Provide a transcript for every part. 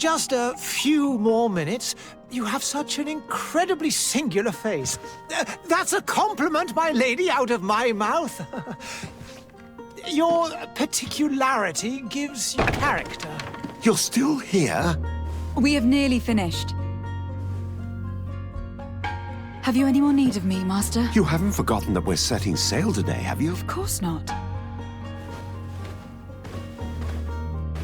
Just a few more minutes. You have such an incredibly singular face. That's a compliment, my lady, out of my mouth. Your particularity gives you character. You're still here? We have nearly finished. Have you any more need of me, Master? You haven't forgotten that we're setting sail today, have you? Of course not.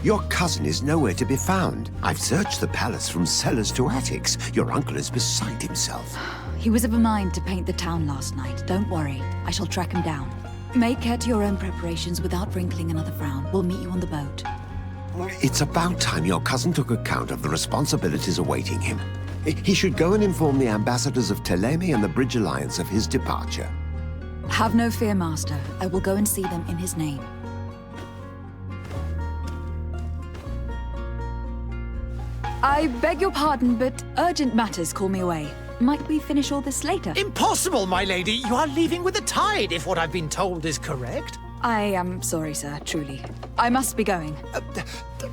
Your cousin is nowhere to be found. I've searched the palace from cellars to attics. Your uncle is beside himself. He was of a mind to paint the town last night. Don't worry. I shall track him down. Make care to your own preparations without wrinkling another frown. We'll meet you on the boat. It's about time your cousin took account of the responsibilities awaiting him. He should go and inform the ambassadors of Teleme and the Bridge Alliance of his departure. Have no fear, Master. I will go and see them in his name. I beg your pardon, but urgent matters call me away. Might we finish all this later? Impossible, my lady. You are leaving with the tide, if what I've been told is correct. I am sorry, sir, truly. I must be going.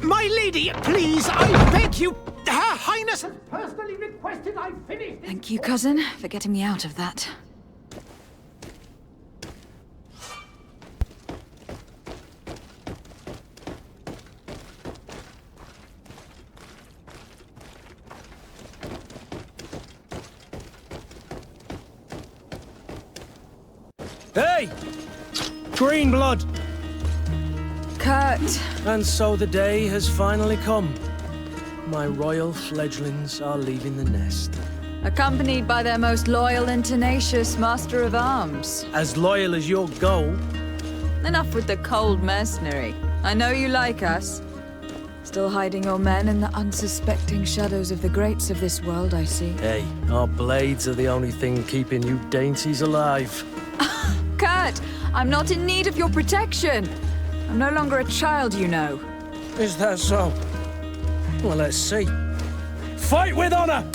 My lady, please, I beg you. Her Highness has personally requested I finish this. Thank you, cousin, for getting me out of that. Hey! Green blood! Kurt! And so the day has finally come. My royal fledglings are leaving the nest. Accompanied by their most loyal and tenacious Master of Arms. As loyal as your goal. Enough with the cold mercenary. I know you like us. Still hiding your men in the unsuspecting shadows of the greats of this world, I see. Hey, our blades are the only thing keeping you dainties alive. Kurt, I'm not in need of your protection. I'm no longer a child, you know. Is that so? Well, let's see. Fight with honor!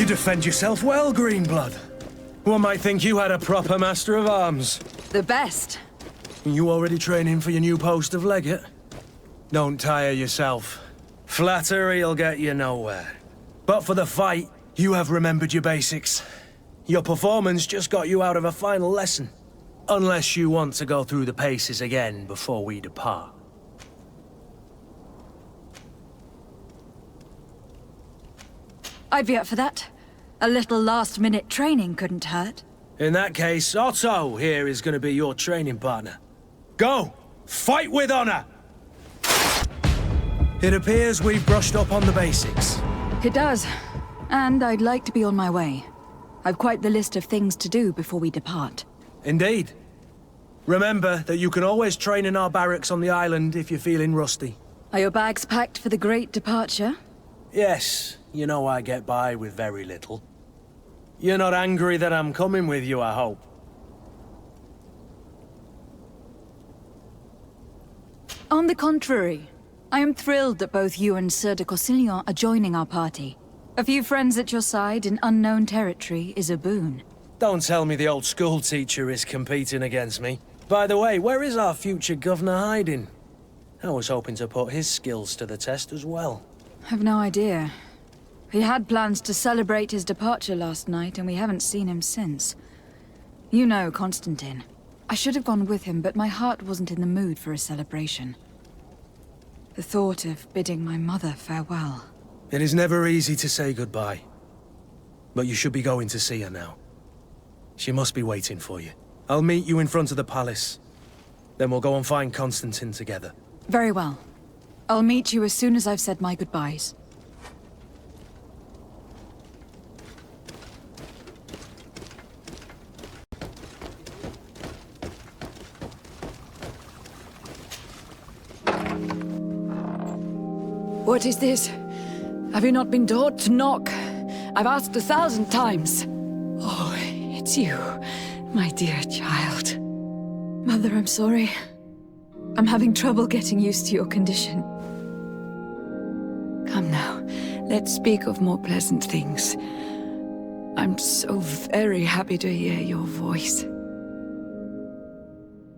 Defend yourself well, Greenblood. One might think you had a proper Master of Arms. The best. You already training for your new post of legate? Don't tire yourself. Flattery'll get you nowhere. But for the fight, you have remembered your basics. Your performance just got you out of a final lesson. Unless you want to go through the paces again before we depart. I'd be up for that. A little last-minute training couldn't hurt. In that case, Otto here is going to be your training partner. Go! Fight with honor! It appears we've brushed up on the basics. It does. And I'd like to be on my way. I've quite the list of things to do before we depart. Indeed. Remember that you can always train in our barracks on the island if you're feeling rusty. Are your bags packed for the great departure? Yes, you know I get by with very little. You're not angry that I'm coming with you, I hope. On the contrary, I am thrilled that both you and Sir de Corsillon are joining our party. A few friends at your side in unknown territory is a boon. Don't tell me the old school teacher is competing against me. By the way, where is our future governor hiding? I was hoping to put his skills to the test as well. I've no idea. He had plans to celebrate his departure last night, and we haven't seen him since. You know Constantine. I should have gone with him, but my heart wasn't in the mood for a celebration. The thought of bidding my mother farewell. It is never easy to say goodbye. But you should be going to see her now. She must be waiting for you. I'll meet you in front of the palace. Then we'll go and find Constantine together. Very well. I'll meet you as soon as I've said my goodbyes. What is this? Have you not been taught to knock? I've asked 1,000 times. Oh, it's you, my dear child. Mother, I'm sorry. I'm having trouble getting used to your condition. Come now, let's speak of more pleasant things. I'm so very happy to hear your voice.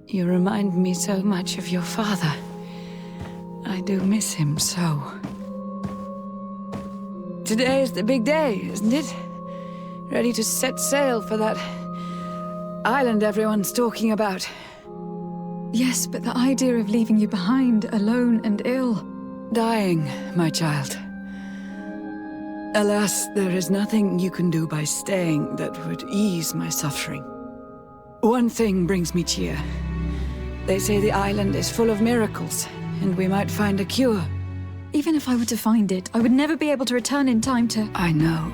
You remind me so much of your father. I do miss him so. Today is the big day, isn't it? Ready to set sail for that island everyone's talking about. Yes, but the idea of leaving you behind, alone and ill... Dying, my child. Alas, there is nothing you can do by staying that would ease my suffering. One thing brings me cheer. They say the island is full of miracles, and we might find a cure. Even if I were to find it, I would never be able to return in time to... I know.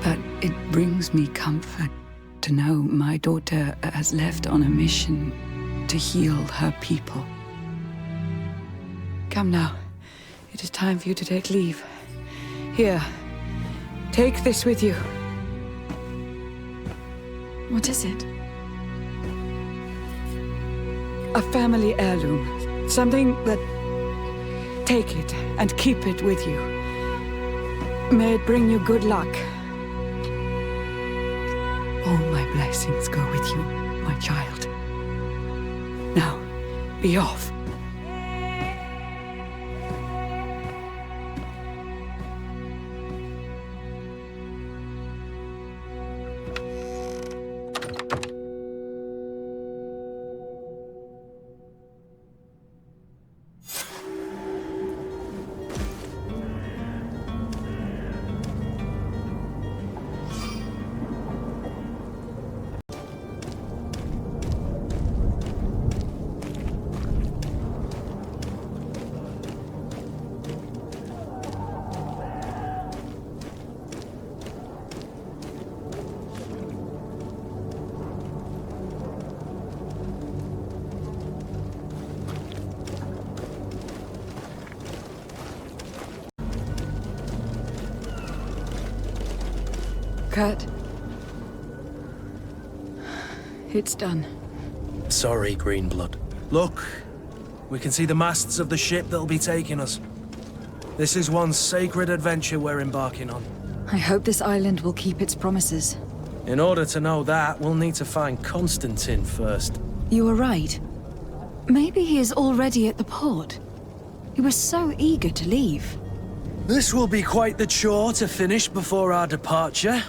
But it brings me comfort to know my daughter has left on a mission to heal her people. Come now. It is time for you to take leave. Here, take this with you. What is it? A family heirloom. Something that... Take it and keep it with you. May it bring you good luck. All my blessings go with you, my child. Now, be off. Kurt. It's done. Sorry, Greenblood. Look, we can see the masts of the ship that'll be taking us. This is one sacred adventure we're embarking on. I hope this island will keep its promises. In order to know that, we'll need to find Constantine first. You were right. Maybe he is already at the port. He was so eager to leave. This will be quite the chore to finish before our departure.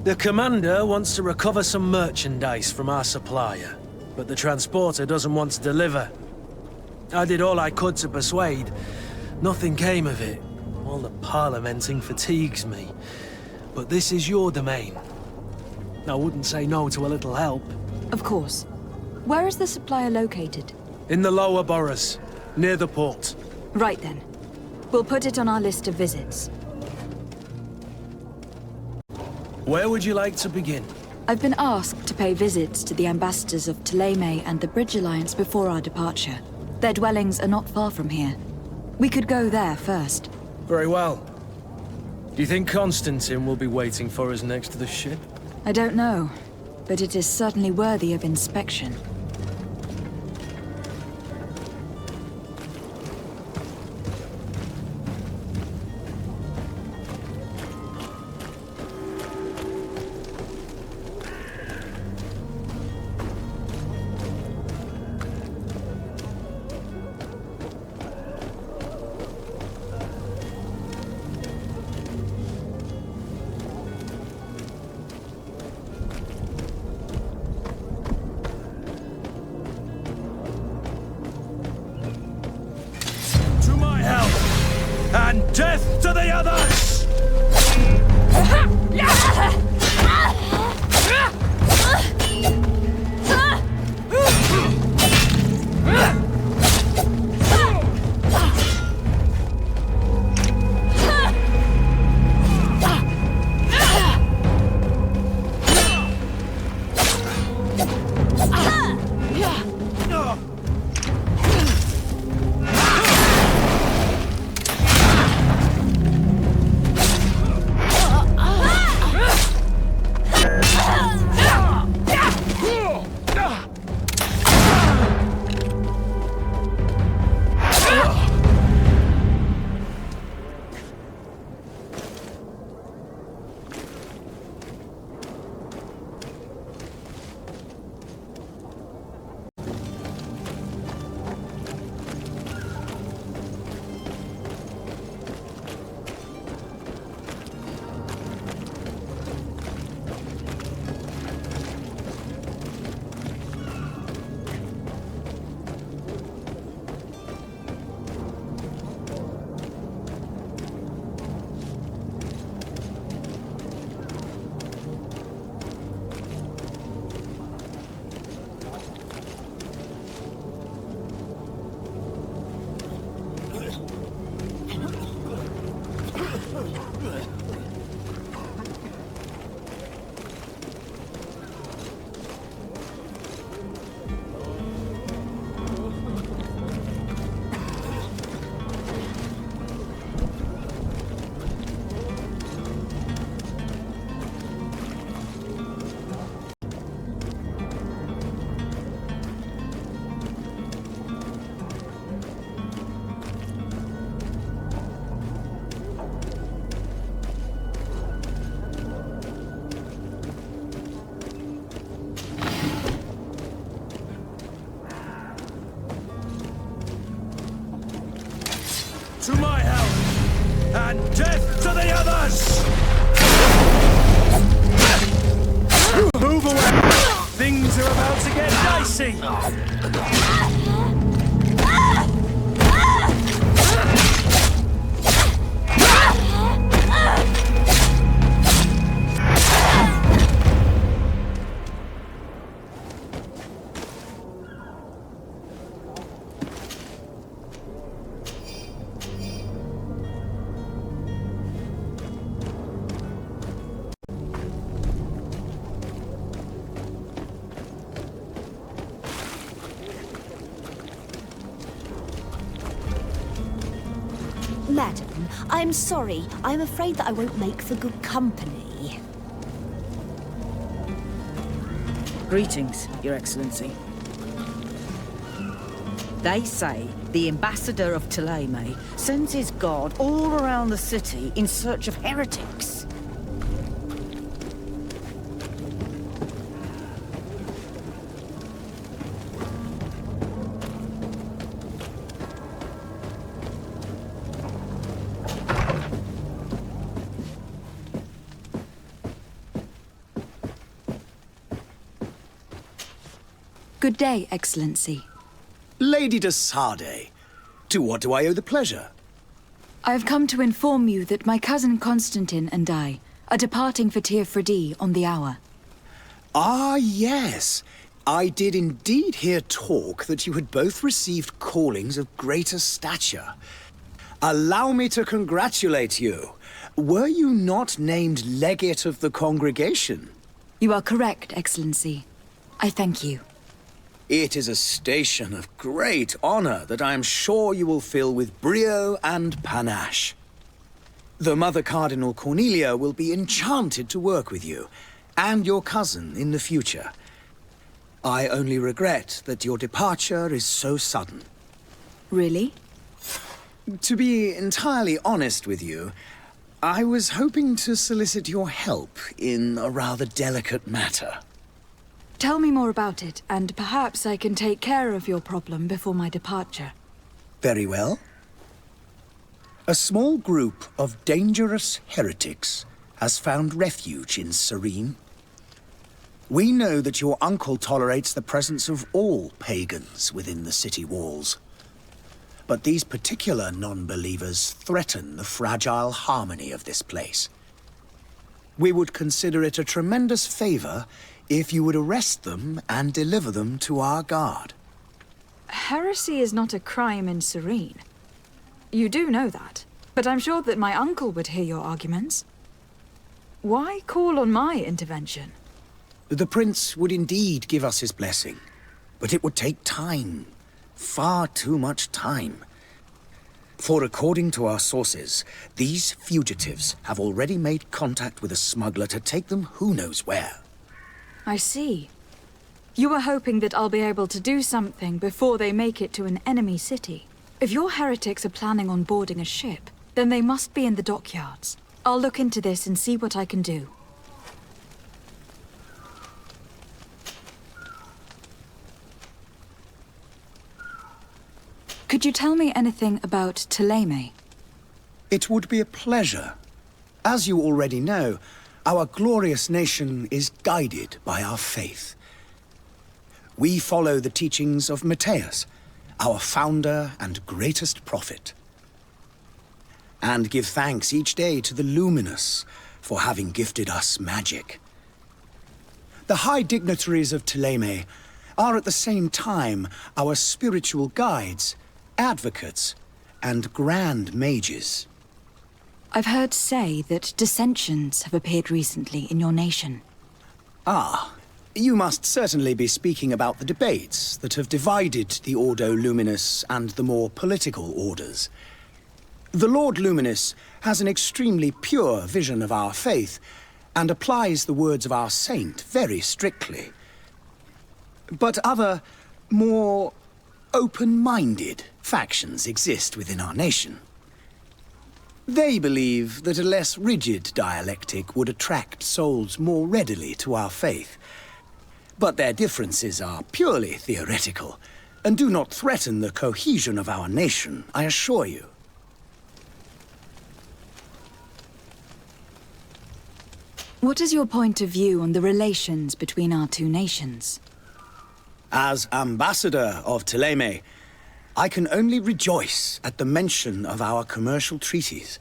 The commander wants to recover some merchandise from our supplier, but the transporter doesn't want to deliver. I did all I could to persuade. Nothing came of it. All the parliamenting fatigues me. But this is your domain. I wouldn't say no to a little help. Of course. Where is the supplier located? In the lower boroughs, near the port. Right then. We'll put it on our list of visits. Where would you like to begin? I've been asked to pay visits to the ambassadors of Thélème and the Bridge Alliance before our departure. Their dwellings are not far from here. We could go there first. Very well. Do you think Constantine will be waiting for us next to the ship? I don't know, but it is certainly worthy of inspection. And death to the others! To my help! And death to the others! Move away! Things are about to get dicey! Madam, I'm sorry. I'm afraid that I won't make for good company. Greetings, Your Excellency. They say the ambassador of Thélème sends his guard all around the city in search of heretics. Good day, Excellency. Lady de Sardet, to what do I owe the pleasure? I have come to inform you that my cousin Constantine and I are departing for Tir Freddy on the hour. Ah, yes. I did indeed hear talk that you had both received callings of greater stature. Allow me to congratulate you. Were you not named legate of the congregation? You are correct, Excellency. I thank you. It is a station of great honor that I am sure you will fill with brio and panache. The Mother Cardinal Cornelia will be enchanted to work with you, and your cousin in the future. I only regret that your departure is so sudden. Really? To be entirely honest with you, I was hoping to solicit your help in a rather delicate matter. Tell me more about it, and perhaps I can take care of your problem before my departure. Very well. A small group of dangerous heretics has found refuge in Serene. We know that your uncle tolerates the presence of all pagans within the city walls. But these particular non-believers threaten the fragile harmony of this place. We would consider it a tremendous favor if you would arrest them and deliver them to our guard. Heresy is not a crime in Serene. You do know that, but I'm sure that my uncle would hear your arguments. Why call on my intervention? The prince would indeed give us his blessing, but it would take time. Far too much time. For according to our sources, these fugitives have already made contact with a smuggler to take them who knows where. I see. You are hoping that I'll be able to do something before they make it to an enemy city. If your heretics are planning on boarding a ship, then they must be in the dockyards. I'll look into this and see what I can do. Could you tell me anything about Thélème? It would be a pleasure. As you already know, our glorious nation is guided by our faith. We follow the teachings of Matthias, our founder and greatest prophet, and give thanks each day to the Luminous for having gifted us magic. The high dignitaries of Thélème are at the same time our spiritual guides, advocates, and grand mages. I've heard say that dissensions have appeared recently in your nation. Ah, you must certainly be speaking about the debates that have divided the Ordo Luminous and the more political orders. The Lord Luminous has an extremely pure vision of our faith and applies the words of our saint very strictly. But other, more open-minded factions exist within our nation. They believe that a less rigid dialectic would attract souls more readily to our faith. But their differences are purely theoretical, and do not threaten the cohesion of our nation, I assure you. What is your point of view on the relations between our two nations? As ambassador of Thélème, I can only rejoice at the mention of our commercial treaties.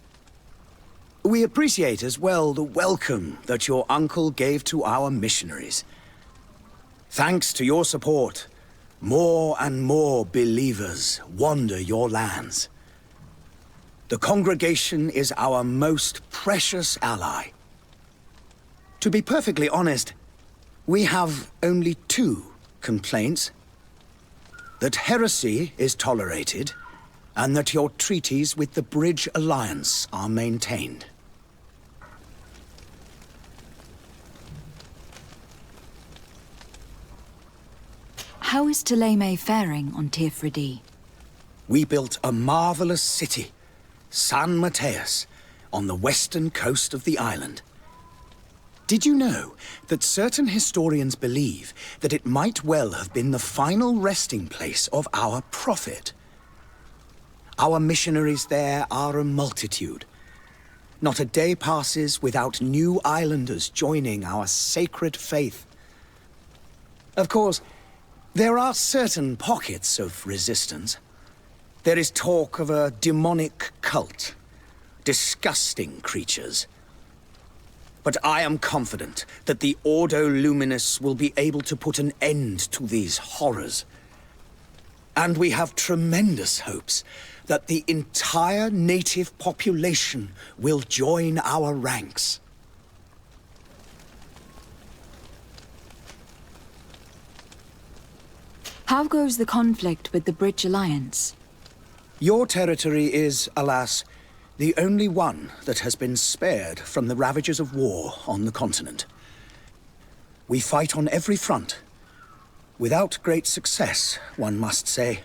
We appreciate as well the welcome that your uncle gave to our missionaries. Thanks to your support, more and more believers wander your lands. The congregation is our most precious ally. To be perfectly honest, we have only two complaints: that heresy is tolerated, and that your treaties with the Bridge Alliance are maintained. How is Thélème faring on Tirfridi? We built a marvelous city, San Matthias, on the western coast of the island. Did you know that certain historians believe that it might well have been the final resting place of our prophet? Our missionaries there are a multitude. Not a day passes without new islanders joining our sacred faith. Of course, there are certain pockets of resistance. There is talk of a demonic cult, disgusting creatures. But I am confident that the Ordo Luminous will be able to put an end to these horrors. And we have tremendous hopes that the entire native population will join our ranks. How goes the conflict with the Bridge Alliance? Your territory is, alas, the only one that has been spared from the ravages of war on the continent. We fight on every front. Without great success, one must say.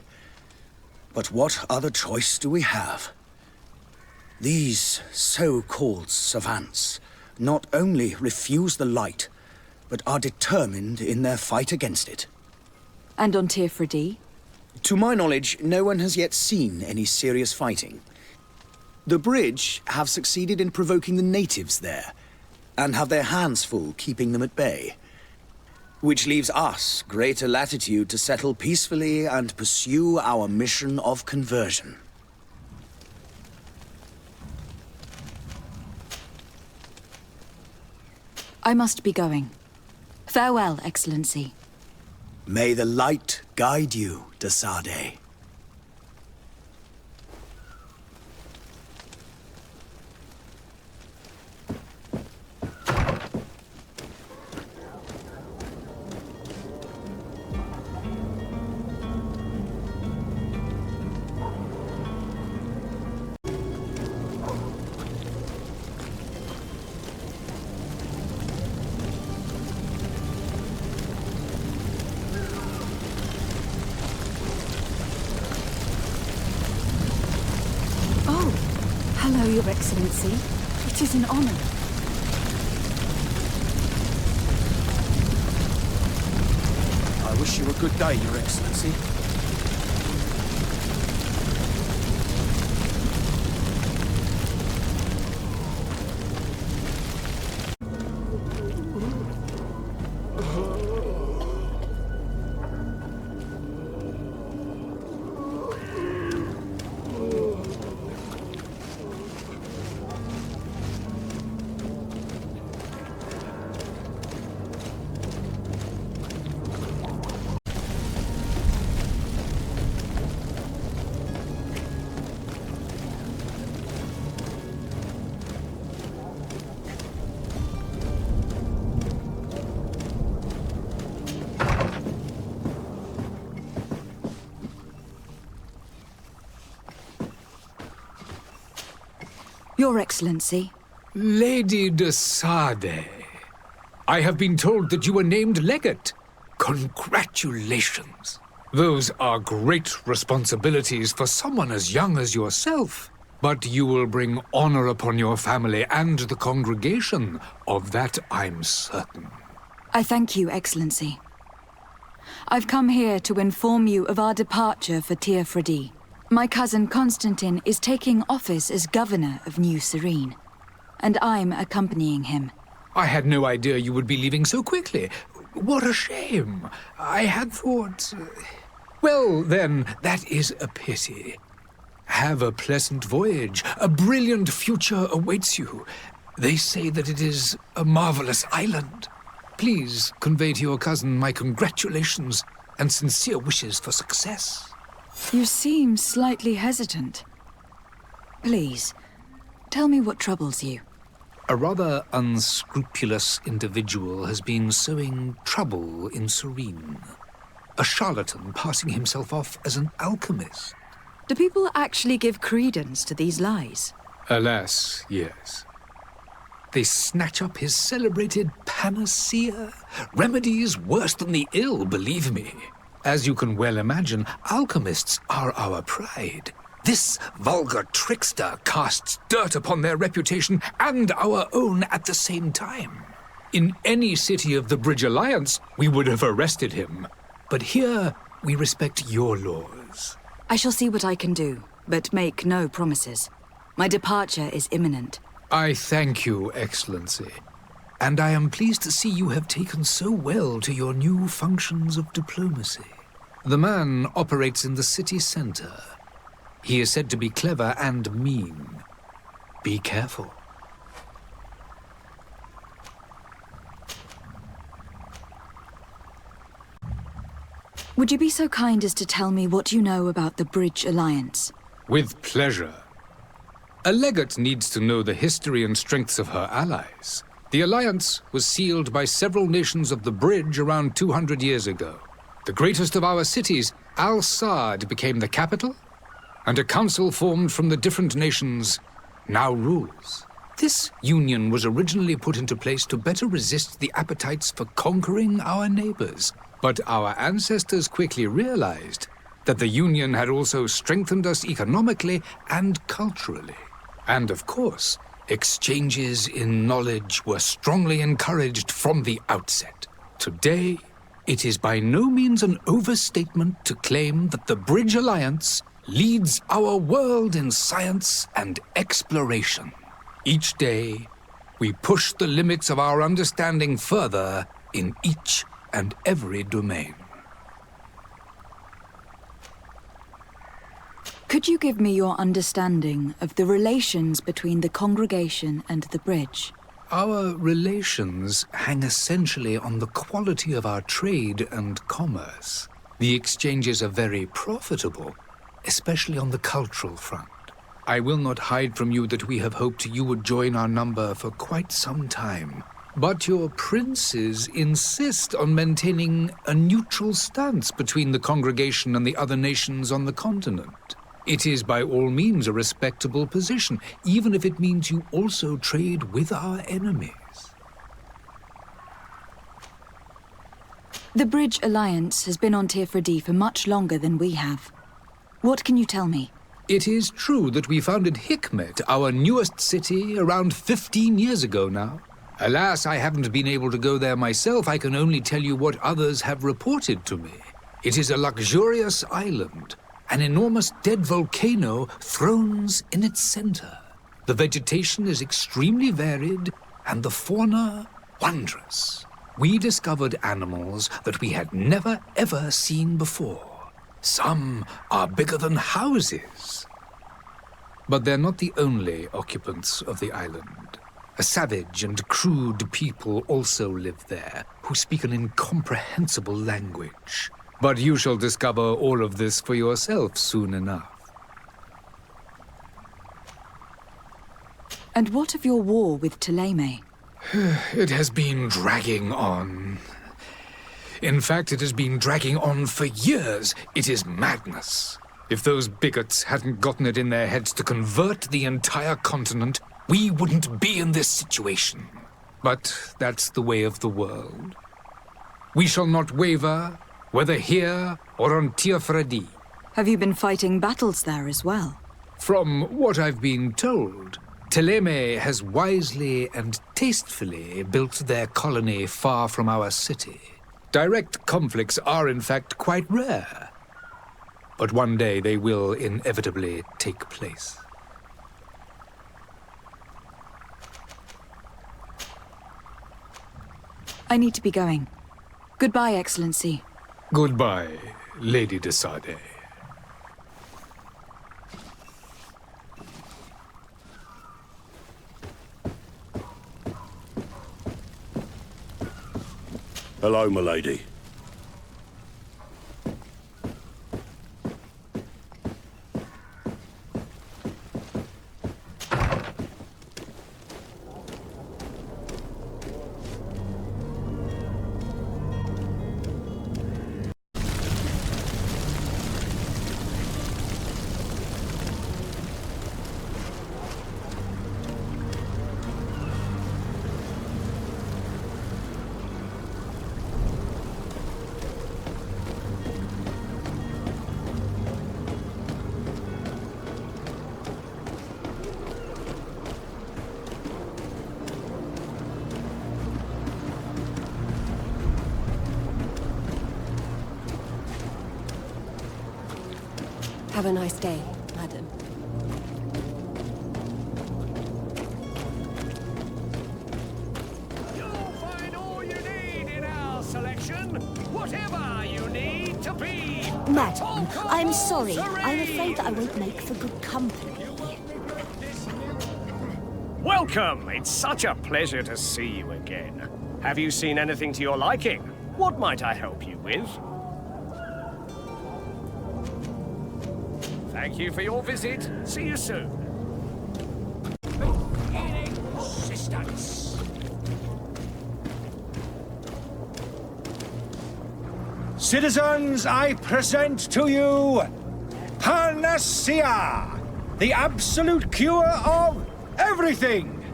But what other choice do we have? These so-called savants not only refuse the light, but are determined in their fight against it. And on Tirfredi? To my knowledge, no one has yet seen any serious fighting. The Bridge have succeeded in provoking the natives there, and have their hands full keeping them at bay. Which leaves us greater latitude to settle peacefully and pursue our mission of conversion. I must be going. Farewell, Excellency. May the light guide you, de Sade. Hello, Your Excellency. It is an honor. I wish you a good day, Your Excellency. Your Excellency. Lady de Sade, I have been told that you were named legate. Congratulations. Those are great responsibilities for someone as young as yourself. But you will bring honor upon your family and the congregation. Of that, I'm certain. I thank you, Excellency. I've come here to inform you of our departure for Tirfredi. My cousin Constantine is taking office as governor of New Serene, and I'm accompanying him. I had no idea you would be leaving so quickly. What a shame. I had thought... Well, then, that is a pity. Have a pleasant voyage. A brilliant future awaits you. They say that it is a marvelous island. Please convey to your cousin my congratulations and sincere wishes for success. You seem slightly hesitant. Please, tell me what troubles you. A rather unscrupulous individual has been sowing trouble in Serene. A charlatan passing himself off as an alchemist. Do people actually give credence to these lies? Alas, yes. They snatch up his celebrated panacea. Remedies worse than the ill, believe me. As you can well imagine, alchemists are our pride. This vulgar trickster casts dirt upon their reputation and our own at the same time. In any city of the Bridge Alliance, we would have arrested him. But here, we respect your laws. I shall see what I can do, but make no promises. My departure is imminent. I thank you, Excellency. And I am pleased to see you have taken so well to your new functions of diplomacy. The man operates in the city center. He is said to be clever and mean. Be careful. Would you be so kind as to tell me what you know about the Bridge Alliance? With pleasure. A legate needs to know the history and strengths of her allies. The alliance was sealed by several nations of the Bridge around 200 years ago. The greatest of our cities, Al-Saad, became the capital, and a council formed from the different nations now rules. This union was originally put into place to better resist the appetites for conquering our neighbors. But our ancestors quickly realized that the union had also strengthened us economically and culturally. And of course, exchanges in knowledge were strongly encouraged from the outset. Today, it is by no means an overstatement to claim that the Bridge Alliance leads our world in science and exploration. Each day, we push the limits of our understanding further in each and every domain. Could you give me your understanding of the relations between the congregation and the Bridge? Our relations hang essentially on the quality of our trade and commerce. The exchanges are very profitable, especially on the cultural front. I will not hide from you that we have hoped you would join our number for quite some time. But your princes insist on maintaining a neutral stance between the congregation and the other nations on the continent. It is by all means a respectable position, even if it means you also trade with our enemies. The Bridge Alliance has been on Tifredi for much longer than we have. What can you tell me? It is true that we founded Hikmet, our newest city, around 15 years ago now. Alas, I haven't been able to go there myself. I can only tell you what others have reported to me. It is a luxurious island. An enormous dead volcano thrones in its center. The vegetation is extremely varied, and the fauna wondrous. We discovered animals that we had never ever seen before. Some are bigger than houses. But they're not the only occupants of the island. A savage and crude people also live there, who speak an incomprehensible language. But you shall discover all of this for yourself soon enough. And what of your war with Thélème? It has been dragging on. In fact, it has been dragging on for years. It is madness. If those bigots hadn't gotten it in their heads to convert the entire continent, we wouldn't be in this situation. But that's the way of the world. We shall not waver, whether here or on Tifredi. Have you been fighting battles there as well? From what I've been told, Thélème has wisely and tastefully built their colony far from our city. Direct conflicts are in fact quite rare. But one day they will inevitably take place. I need to be going. Goodbye, Excellency. Goodbye, Lady de Sade. Hello, milady. Have a nice day, madam. You'll find all you need in our selection. Whatever you need to be. Madam, I'm sorry. I'm afraid that I won't make for good company. Welcome. It's such a pleasure to see you again. Have you seen anything to your liking? What might I help you with? Thank you for your visit. See you soon. Assistance. Citizens, I present to you Panacea, the absolute cure of everything.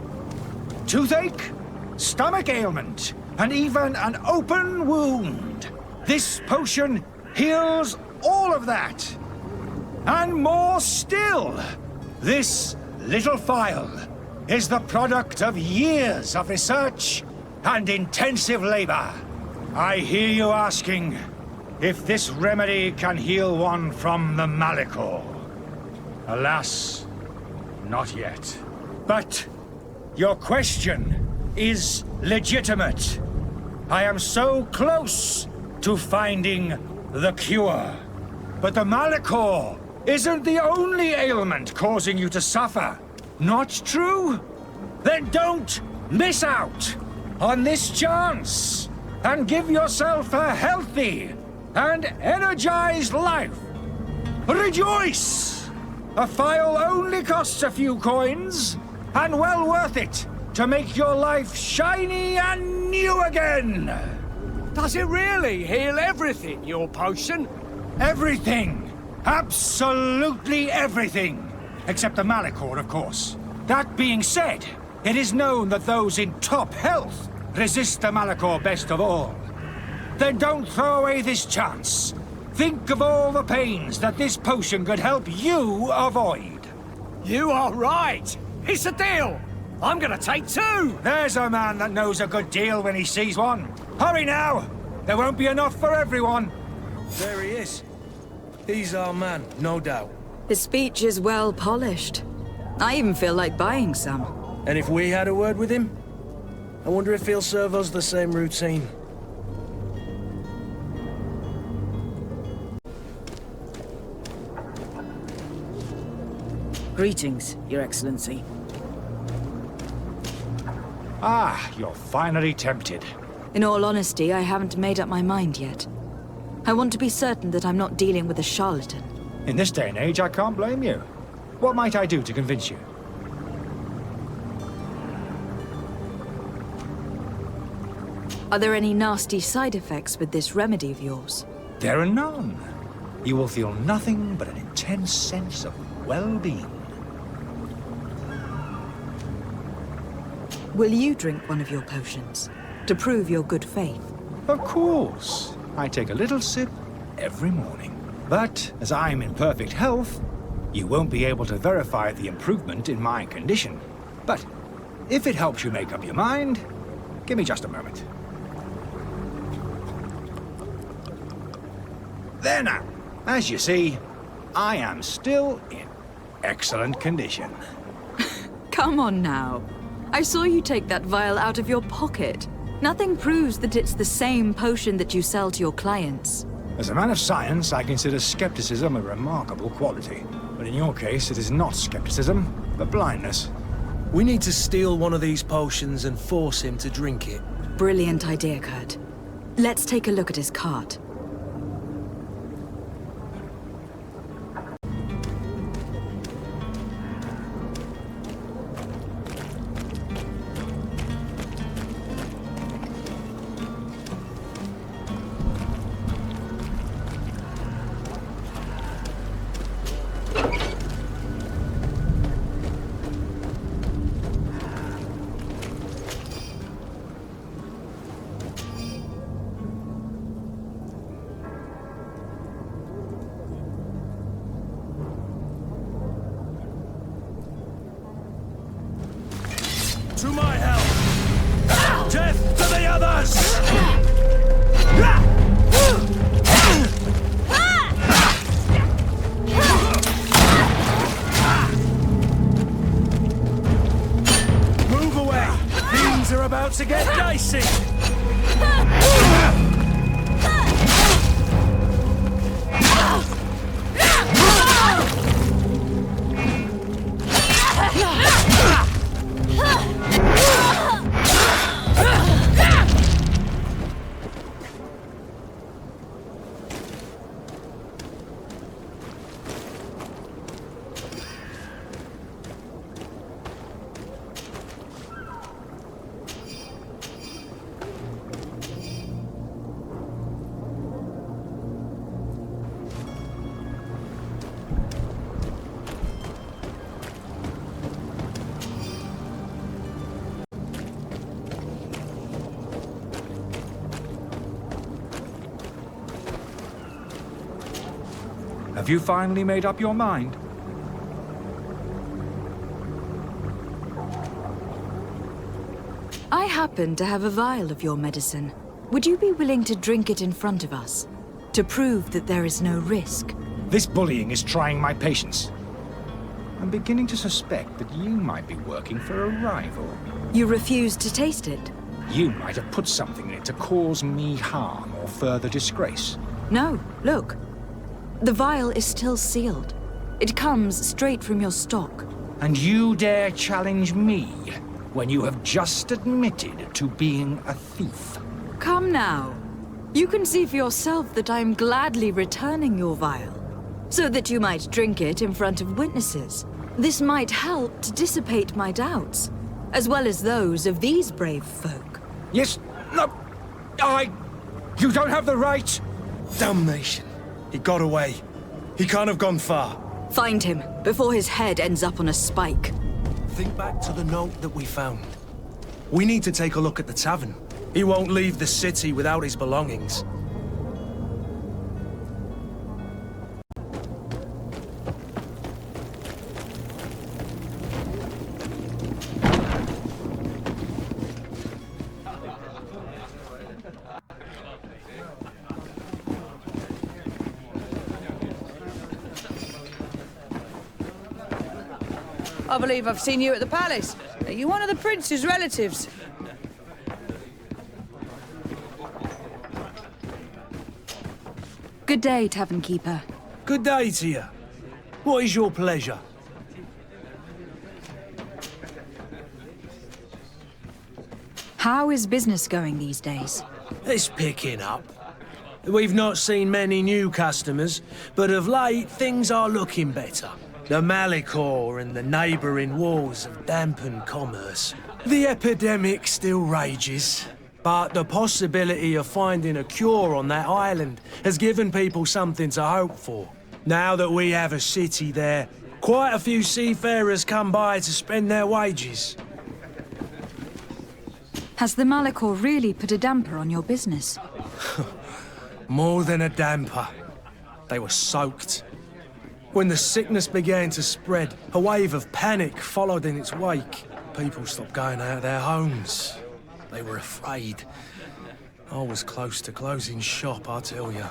Toothache, stomach ailment, and even an open wound. This potion heals all of that. And more still. This little phial is the product of years of research and intensive labor. I hear you asking if this remedy can heal one from the Malachor. Alas, not yet. But your question is legitimate. I am so close to finding the cure. But the Malachor isn't the only ailment causing you to suffer. Not true? Then don't miss out on this chance and give yourself a healthy and energized life. Rejoice! A phial only costs a few coins, and well worth it to make your life shiny and new again. Does it really heal everything, your potion? Everything! Absolutely everything! Except the Malachor, of course. That being said, it is known that those in top health resist the Malachor best of all. Then don't throw away this chance. Think of all the pains that this potion could help you avoid. You are right. It's a deal. I'm gonna take 2. There's a man that knows a good deal when he sees one. Hurry now! There won't be enough for everyone. There he is. He's our man, no doubt. His speech is well polished. I even feel like buying some. And if we had a word with him, I wonder if he'll serve us the same routine. Greetings, Your Excellency. Ah, you're finally tempted. In all honesty, I haven't made up my mind yet. I want to be certain that I'm not dealing with a charlatan. In this day and age, I can't blame you. What might I do to convince you? Are there any nasty side effects with this remedy of yours? There are none. You will feel nothing but an intense sense of well-being. Will you drink one of your potions to prove your good faith? Of course. I take a little sip every morning. But as I'm in perfect health, you won't be able to verify the improvement in my condition. But if it helps you make up your mind, give me just a moment. There now. As you see, I am still in excellent condition. Come on now. I saw you take that vial out of your pocket. Nothing proves that it's the same potion that you sell to your clients. As a man of science, I consider skepticism a remarkable quality. But in your case, it is not skepticism, but blindness. We need to steal one of these potions and force him to drink it. Brilliant idea, Kurt. Let's take a look at his cart. To my help! Death to the others! Move away! Things are about to get dicey! Have you finally made up your mind? I happen to have a vial of your medicine. Would you be willing to drink it in front of us? To prove that there is no risk? This bullying is trying my patience. I'm beginning to suspect that you might be working for a rival. You refuse to taste it? You might have put something in it to cause me harm or further disgrace. No, look. The vial is still sealed. It comes straight from your stock. And you dare challenge me when you have just admitted to being a thief? Come now. You can see for yourself that I am gladly returning your vial, so that you might drink it in front of witnesses. This might help to dissipate my doubts, as well as those of these brave folk. Yes, no, you don't have the right. Damnation. He got away. He can't have gone far. Find him, before his head ends up on a spike. Think back to the note that we found. We need to take a look at the tavern. He won't leave the city without his belongings. I believe I've seen you at the palace. Are you one of the prince's relatives? Good day, tavern keeper. Good day to you. What is your pleasure? How is business going these days? It's picking up. We've not seen many new customers, but of late things are looking better. The Malicor and the neighbouring wars have dampened commerce. The epidemic still rages, but the possibility of finding a cure on that island has given people something to hope for. Now that we have a city there, quite a few seafarers come by to spend their wages. Has the Malicor really put a damper on your business? More than a damper. They were soaked. When the sickness began to spread, a wave of panic followed in its wake. People stopped going out of their homes. They were afraid. I was close to closing shop, I tell you.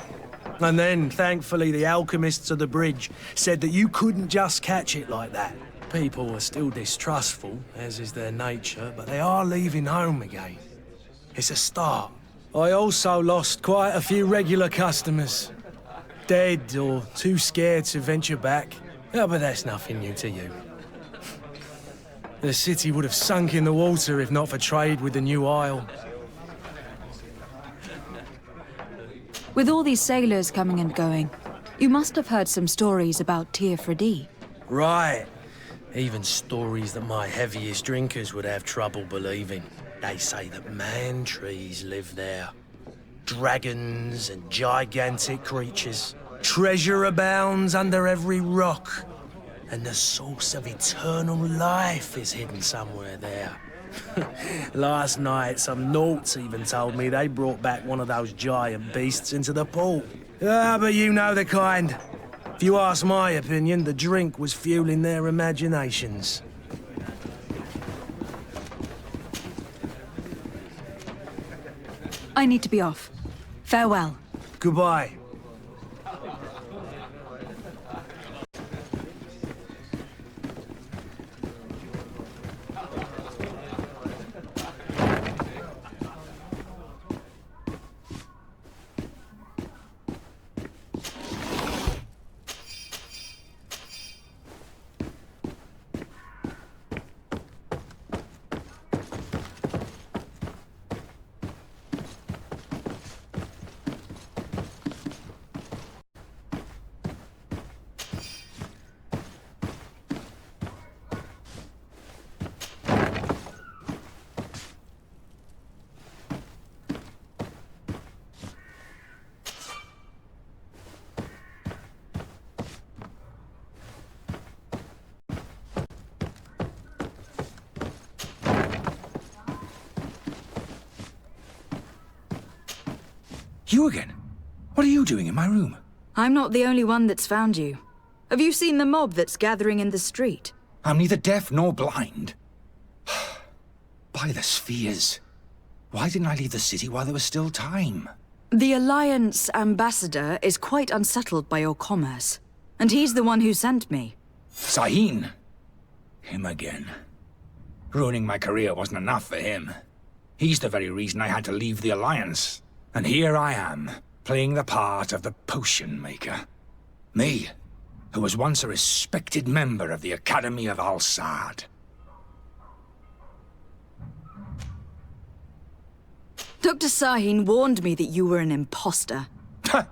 And then, thankfully, the alchemists of the bridge said that you couldn't just catch it like that. People are still distrustful, as is their nature, but they are leaving home again. It's a start. I also lost quite a few regular customers. Dead or too scared to venture back. Yeah, but that's nothing new to you. The city would have sunk in the water if not for trade with the new isle. With all these sailors coming and going, you must have heard some stories about Teofredi. Right. Even stories that my heaviest drinkers would have trouble believing. They say that man-trees live there. Dragons and gigantic creatures. Treasure abounds under every rock. And the source of eternal life is hidden somewhere there. Last night, some Nauts even told me they brought back one of those giant beasts into the port. Ah, but you know the kind. If you ask my opinion, the drink was fueling their imaginations. I need to be off. Farewell. Goodbye. You again? What are you doing in my room? I'm not the only one that's found you. Have you seen the mob that's gathering in the street? I'm neither deaf nor blind. By the spheres. Why didn't I leave the city while there was still time? The Alliance ambassador is quite unsettled by your commerce. And he's the one who sent me. Sahin. Him again. Ruining my career wasn't enough for him. He's the very reason I had to leave the Alliance. And here I am, playing the part of the potion maker. Me, who was once a respected member of the Academy of Al-Sad. Dr. Sahin warned me that you were an imposter. That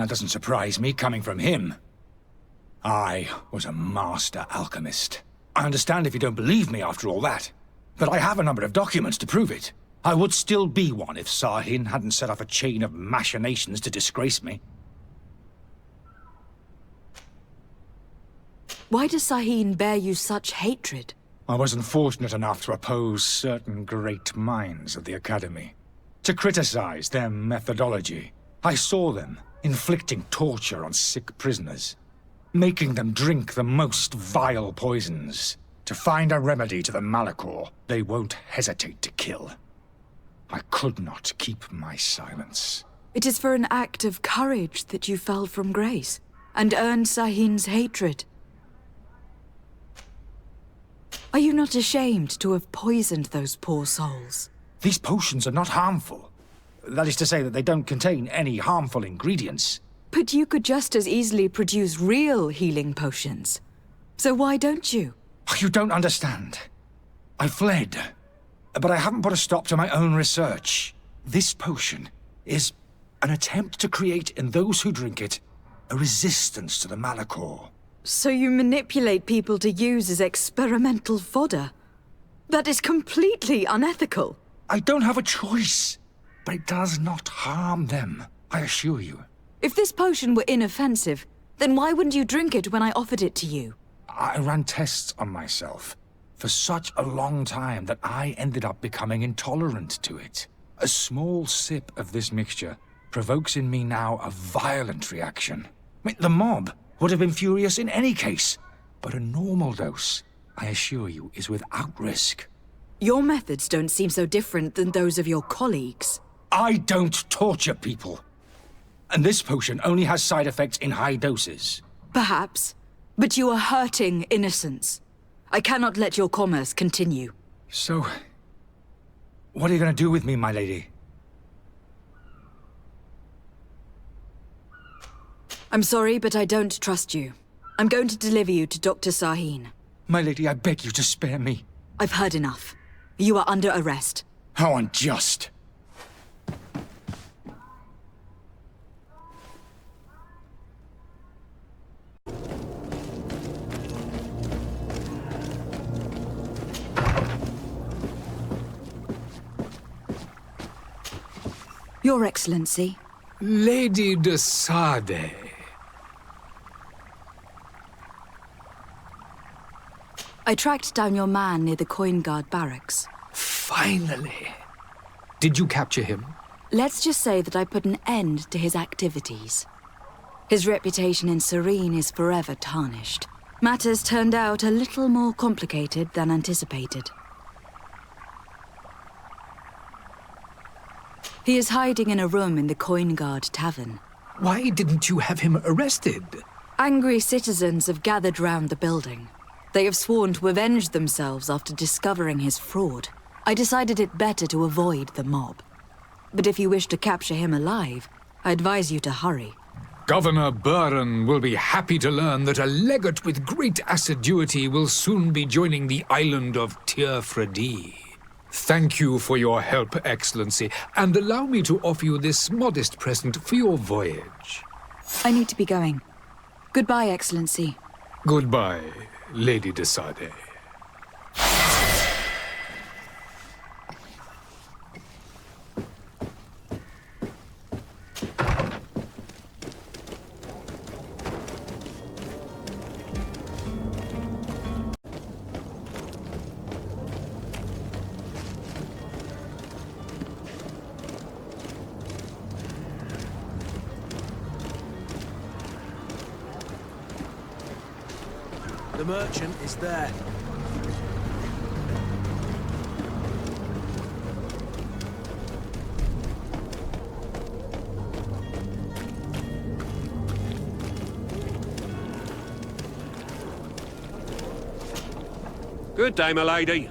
doesn't surprise me, coming from him. I was a master alchemist. I understand if you don't believe me after all that, but I have a number of documents to prove it. I would still be one if Sahin hadn't set off a chain of machinations to disgrace me. Why does Sahin bear you such hatred? I wasn't fortunate enough to oppose certain great minds of the Academy. To criticize their methodology. I saw them inflicting torture on sick prisoners, making them drink the most vile poisons. To find a remedy to the Malachor they won't hesitate to kill. I could not keep my silence. It is for an act of courage that you fell from grace, and earned Sahin's hatred. Are you not ashamed to have poisoned those poor souls? These potions are not harmful. That is to say that they don't contain any harmful ingredients. But you could just as easily produce real healing potions. So why don't you? You don't understand. I fled, but I haven't put a stop to my own research. This potion is an attempt to create in those who drink it a resistance to the Malachor. So you manipulate people to use as experimental fodder? That is completely unethical. I don't have a choice, but it does not harm them, I assure you. If this potion were inoffensive, then why wouldn't you drink it when I offered it to you? I ran tests on myself for such a long time that I ended up becoming intolerant to it. A small sip of this mixture provokes in me now a violent reaction. The mob would have been furious in any case, but a normal dose, I assure you, is without risk. Your methods don't seem so different than those of your colleagues. I don't torture people. And this potion only has side effects in high doses. Perhaps, but you are hurting innocents. I cannot let your commerce continue. So, what are you going to do with me, my lady? I'm sorry, but I don't trust you. I'm going to deliver you to Dr. Sahin. My lady, I beg you to spare me. I've heard enough. You are under arrest. How unjust. Your Excellency. Lady de Sade. I tracked down your man near the Coin Guard barracks. Finally. Did you capture him? Let's just say that I put an end to his activities. His reputation in Serene is forever tarnished. Matters turned out a little more complicated than anticipated. He is hiding in a room in the Coin Guard Tavern. Why didn't you have him arrested? Angry citizens have gathered round the building. They have sworn to avenge themselves after discovering his fraud. I decided it better to avoid the mob. But if you wish to capture him alive, I advise you to hurry. Governor Buren will be happy to learn that a legate with great assiduity will soon be joining the island of Tir-Fredi. Thank you for your help, Excellency, and allow me to offer you this modest present for your voyage. I need to be going. Goodbye, Excellency. Goodbye, Lady de Sade. The merchant is there. Good day, my lady.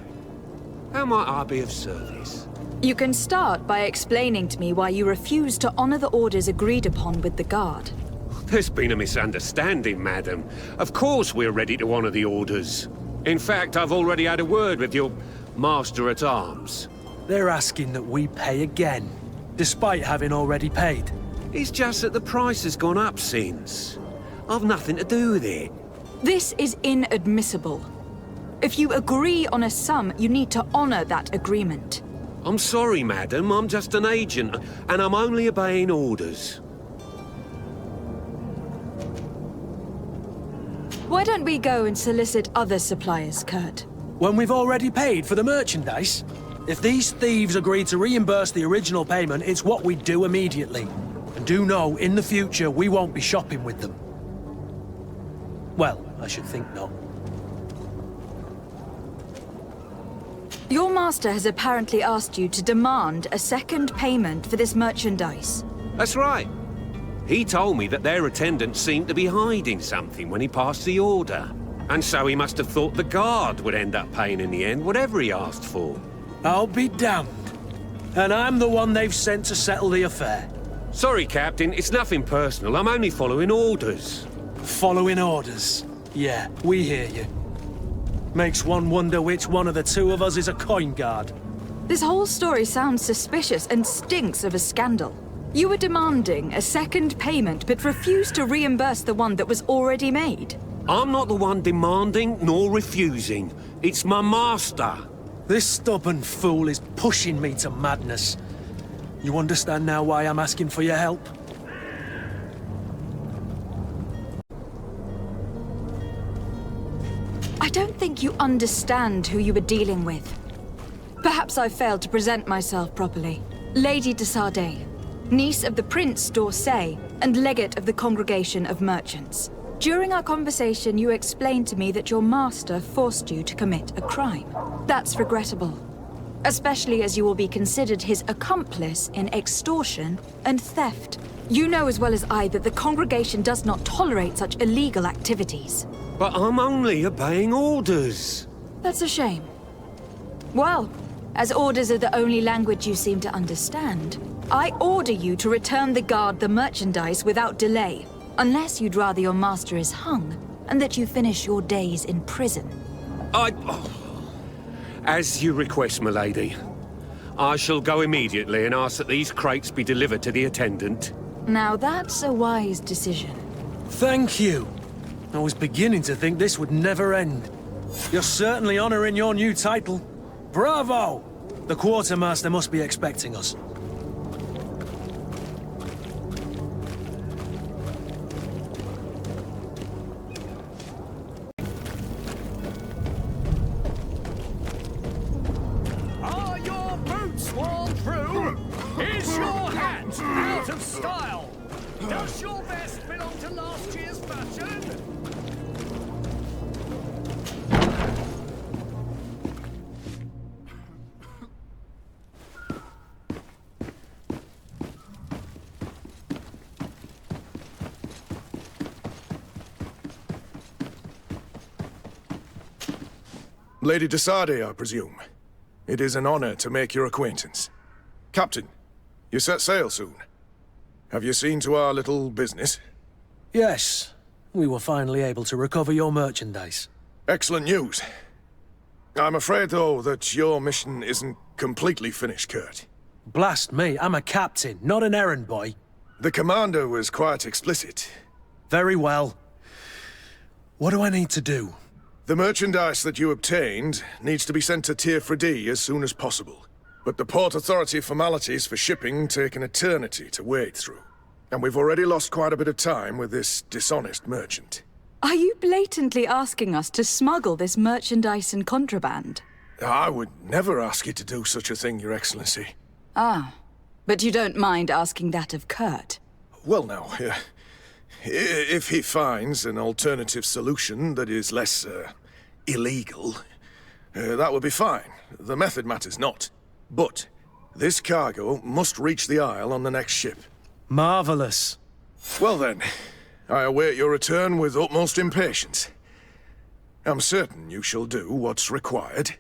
How might I be of service? You can start by explaining to me why you refuse to honor the orders agreed upon with the guard. There's been a misunderstanding, madam. Of course we're ready to honor the orders. In fact, I've already had a word with your master-at-arms. They're asking that we pay again, despite having already paid. It's just that the price has gone up since. I've nothing to do with it. This is inadmissible. If you agree on a sum, you need to honor that agreement. I'm sorry, madam. I'm just an agent, and I'm only obeying orders. Why don't we go and solicit other suppliers, Kurt? When we've already paid for the merchandise? If these thieves agree to reimburse the original payment, it's what we do immediately. And do know, in the future, we won't be shopping with them. Well, I should think not. Your master has apparently asked you to demand a second payment for this merchandise. That's right. He told me that their attendants seemed to be hiding something when he passed the order. And so he must have thought the guard would end up paying in the end, whatever he asked for. I'll be damned. And I'm the one they've sent to settle the affair. Sorry, Captain, it's nothing personal. I'm only following orders. Following orders? Yeah, we hear you. Makes one wonder which one of the two of us is a coin guard. This whole story sounds suspicious and stinks of a scandal. You were demanding a second payment, but refused to reimburse the one that was already made. I'm not the one demanding nor refusing. It's my master. This stubborn fool is pushing me to madness. You understand now why I'm asking for your help? I don't think you understand who you were dealing with. Perhaps I failed to present myself properly. Lady de Sardet, niece of the Prince d'Orsay and legate of the Congregation of Merchants. During our conversation, you explained to me that your master forced you to commit a crime. That's regrettable, especially as you will be considered his accomplice in extortion and theft. You know as well as I that the Congregation does not tolerate such illegal activities. But I'm only obeying orders. That's a shame. Well, as orders are the only language you seem to understand, I order you to return the guard the merchandise without delay, unless you'd rather your master is hung, and that you finish your days in prison. As you request, my lady. I shall go immediately and ask that these crates be delivered to the attendant. Now that's a wise decision. Thank you. I was beginning to think this would never end. You're certainly honoring your new title. Bravo! The quartermaster must be expecting us. Are your boots worn through? Is your hat out of style? Does your vest belong to last year's fashion? Lady de Sardet, I presume. It is an honor to make your acquaintance. Captain, you set sail soon. Have you seen to our little business? Yes. We were finally able to recover your merchandise. Excellent news. I'm afraid, though, that your mission isn't completely finished, Kurt. Blast me, I'm a captain, not an errand boy. The commander was quite explicit. Very well. What do I need to do? The merchandise that you obtained needs to be sent to Tier D as soon as possible. But the Port Authority formalities for shipping take an eternity to wade through. And we've already lost quite a bit of time with this dishonest merchant. Are you blatantly asking us to smuggle this merchandise and contraband? I would never ask you to do such a thing, Your Excellency. Ah, but you don't mind asking that of Kurt? Well, now, If he finds an alternative solution that is less, illegal, that would be fine. The method matters not. But this cargo must reach the Isle on the next ship. Marvelous. Well then, I await your return with utmost impatience. I'm certain you shall do what's required.